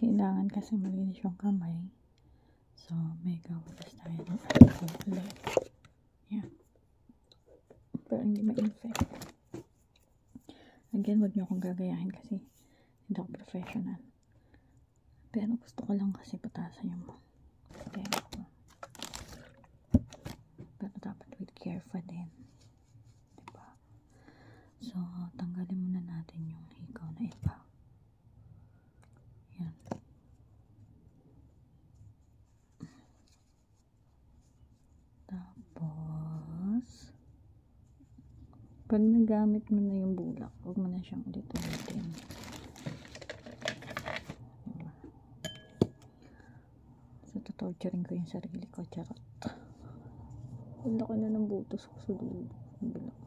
kailangan kasi malinis yung kamay. So, may gawagas tayo ng alcohol ulit. Yan. Pero hindi ma-infect. Again, wag niyo akong gagayahin kasi hindi ako professional. Pero gusto ko lang kasi patasan yung tenga ko. Pero dapat with care pa din. Diba? So, tanggalin muna natin yung hikaw na iba. Yan. Tapos, pag nagamit mo na yung bulak, huwag mo na siyang ulit-ulitin. Diba? So, tutorturing ko yung sarili ko. Charot. Wala ko na ng butos ko sa dulo. Bulak.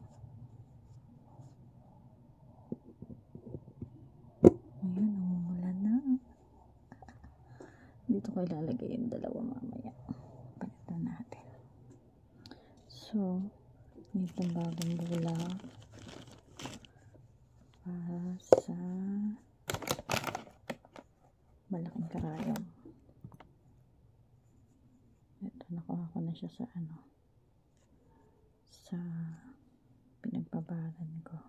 Ayan, namumula na. Dito ko ilalagay yung dalawa mamaya. Palitan natin. So, itong bagong bulak para sa malaking karayom. Ito, nakuha ko na siya sa sa pinagbabaran ko.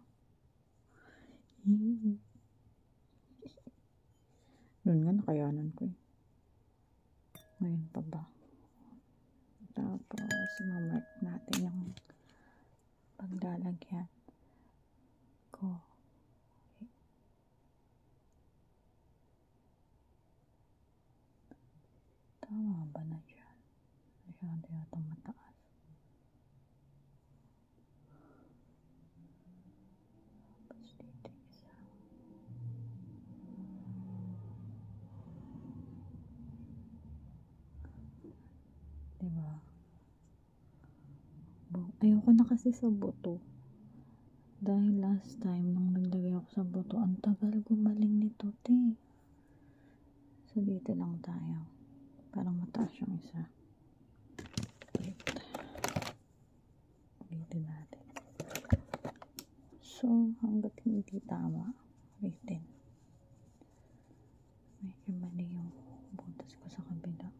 Noon nga nakayanan ko eh. Ngayon pa ba? Tapos, mamark natin yung paglalagyan ko. Tama ba na dyan? Masyado yata mataas. Tapos dito isa. Diba? Ayoko na kasi sa buto. Dahil last time nung naglagay ako sa buto, ang tagal gumaling nito, te. So, dito lang tayo. Parang mataas yung isa. Dito natin. So, hanggat hindi tama, ulitin. Medyo mali yung butas ko sa kabila.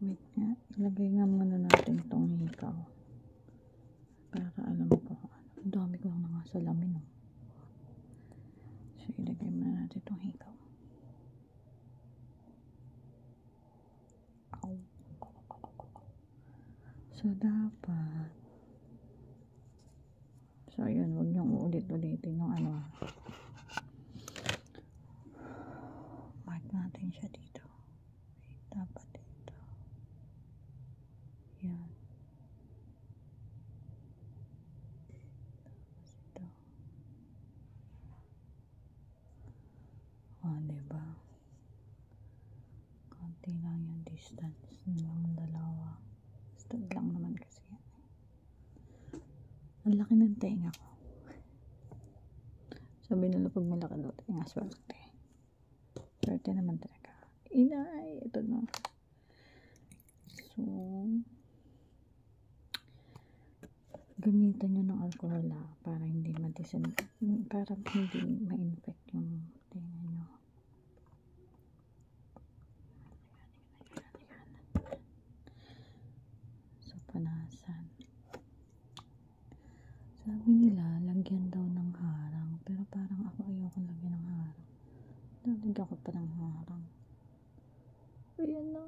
Wait nga, ilagay nga muna natin tong hikaw. Para alam ko, ang dami ko lang nga salamin, oh. So, ilagay muna natin tong hikaw. Ow. So, dapat so, yun, huwag niyong ulit-ulitin yung mark natin siya dito. Dapat dito. Yan. Tapos ito. Diba? Konti lang yung distance ng dalawa. Basta lang naman kasi yan. Ang laki ng tenga ko. Sabi nila pag malaki daw tenga, swerte. Swerte naman talaga. Inay, ito na. So, gamitan nyo ng alcohol para hindi para hindi ma-infect yung tenga nyo. So, panasan. Sabi nila, lagyan daw ng harang. Pero parang ako ayoko lagyan ng harang. Lagyan ko pa ng harang. Ayan na.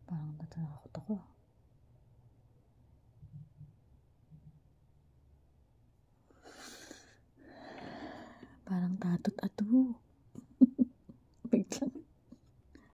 Parang natatakot ako. Parang tatot ato.